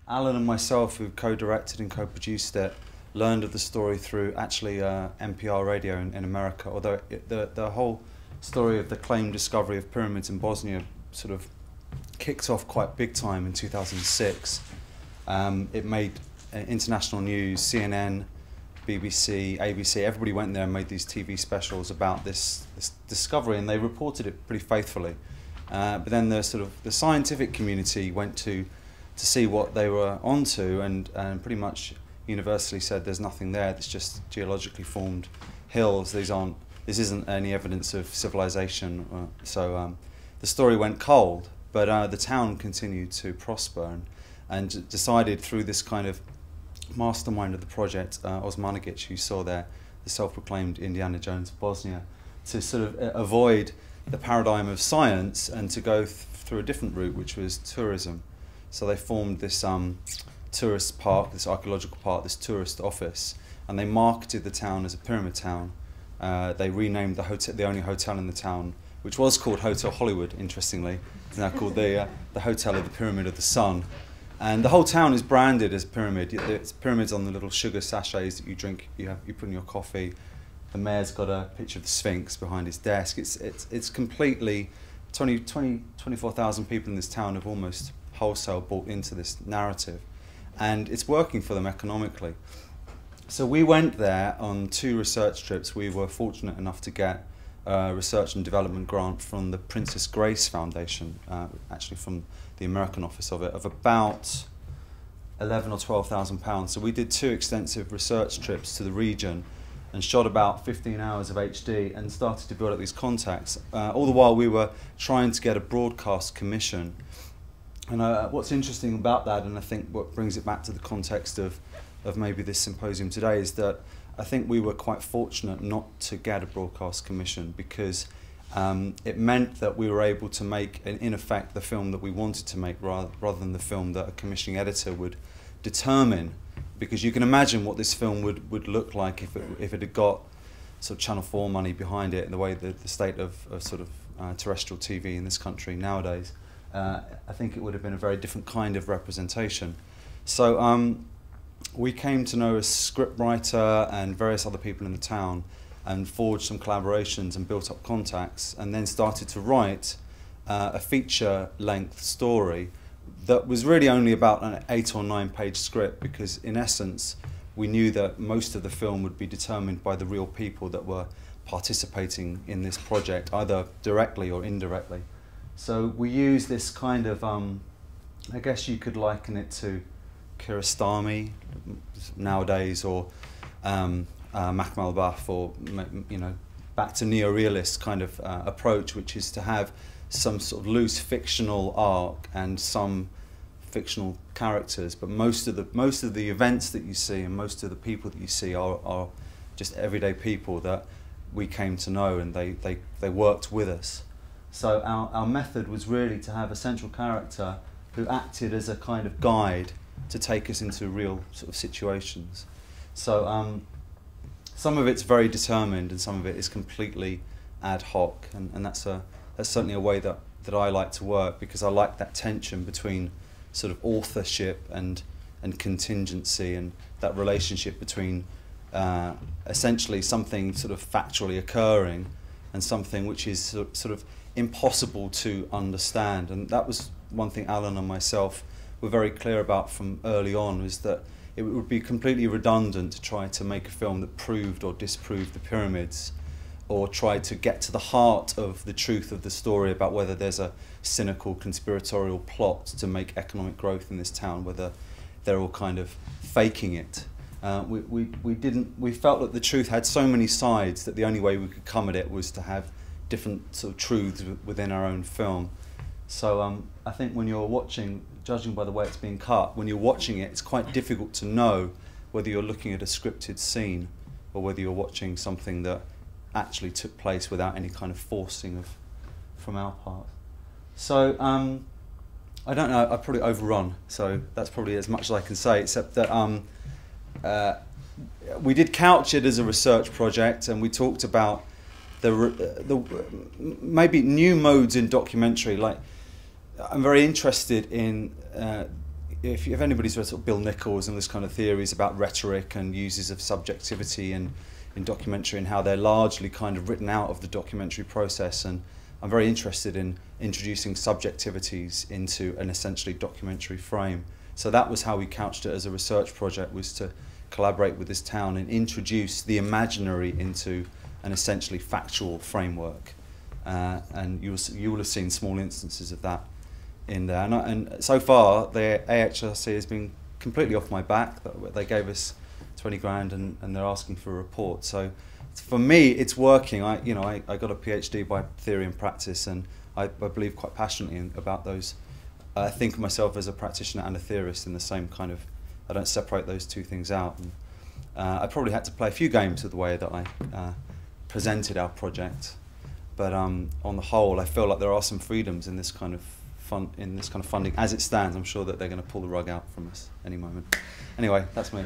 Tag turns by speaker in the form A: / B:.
A: Alan and myself, who co-directed and co-produced it, learned of the story through actually NPR radio in America, although the whole story of the claimed discovery of pyramids in Bosnia sort of kicked off quite big time in 2006. It made international news, CNN, BBC, ABC, everybody went there and made these TV specials about this discovery, and they reported it pretty faithfully. But then the scientific community went to see what they were onto, and pretty much universally said there's nothing there. It's just geologically formed hills. This isn't any evidence of civilization. So the story went cold, but the town continued to prosper and decided through this kind of mastermind of the project, Osmanagic, who saw there the self-proclaimed Indiana Jones of Bosnia, to sort of avoid the paradigm of science and to go through a different route, which was tourism. So they formed this tourist park, this archaeological park, this tourist office, and they marketed the town as a pyramid town. They renamed the hotel, the only hotel in the town, which was called Hotel Hollywood, interestingly. It's now called the Hotel of the Pyramid of the Sun. And the whole town is branded as pyramid. It's pyramids on the little sugar sachets that you drink, you put in your coffee. The mayor's got a picture of the Sphinx behind his desk. It's completely, 24,000 people in this town have almost wholesale bought into this narrative. And it's working for them economically. So we went there on 2 research trips. We were fortunate enough to get a research and development grant from the Princess Grace Foundation, actually from the American office of it, of about 11 or 12,000 pounds. So we did 2 extensive research trips to the region and shot about 15 hours of HD and started to build up these contacts. All the while we were trying to get a broadcast commission. And what's interesting about that, and I think what brings it back to the context of maybe this symposium today, is that I think we were quite fortunate not to get a broadcast commission, because it meant that we were able to make, in effect, the film that we wanted to make rather than the film that a commissioning editor would determine. Because you can imagine what this film would look like if it had got sort of Channel 4 money behind it, in the way that the state of sort of terrestrial TV in this country nowadays. I think it would have been a very different kind of representation. So we came to know a scriptwriter and various other people in the town, and forged some collaborations and built up contacts, and then started to write a feature-length story that was really only about an 8 or 9 page script, because in essence we knew that most of the film would be determined by the real people that were participating in this project, either directly or indirectly. So we use this kind of, I guess you could liken it to Kiarostami nowadays, or Mahmoud al-Baf, or back to neorealist kind of approach, which is to have some sort of loose fictional arc and some fictional characters, but most of the events that you see and most of the people that you see are just everyday people that we came to know, and they worked with us. So our method was really to have a central character who acted as a kind of guide to take us into real sort of situations. So some of it's very determined and some of it is completely ad hoc, and that's certainly a way that I like to work, because I like that tension between sort of authorship and contingency, and that relationship between essentially something sort of factually occurring and something which is sort of impossible to understand. And that was one thing Alan and myself were very clear about from early on, was that it would be completely redundant to try to make a film that proved or disproved the pyramids, or tried to get to the heart of the truth of the story about whether there's a cynical conspiratorial plot to make economic growth in this town, whether they're all kind of faking it. We felt that the truth had so many sides that the only way we could come at it was to have different sort of truths within our own film. So I think when you're watching, judging by the way it's being cut, when you're watching it, it's quite difficult to know whether you're looking at a scripted scene or whether you're watching something that actually took place without any kind of forcing from our part. So I don't know, I've probably overrun, so that's probably as much as I can say, except that we did couch it as a research project, and we talked about the maybe new modes in documentary. Like, I'm very interested in if anybody's read sort of Bill Nichols and this kind of theories about rhetoric and uses of subjectivity in documentary and how they're largely kind of written out of the documentary process, and I'm very interested in introducing subjectivities into an essentially documentary frame. So that was how we couched it as a research project, was to collaborate with this town and introduce the imaginary into an essentially factual framework. And you will have seen small instances of that in there. And so far, the AHRC has been completely off my back. They gave us 20 grand and they're asking for a report. So for me, it's working. I got a PhD by theory and practice, and I believe quite passionately about those. I think of myself as a practitioner and a theorist in the same kind of, I don't separate those two things out. And, I probably had to play a few games with the way that I presented our project. But on the whole, I feel like there are some freedoms in this kind of funding as it stands. I'm sure that they're going to pull the rug out from us any moment. Anyway, that's me.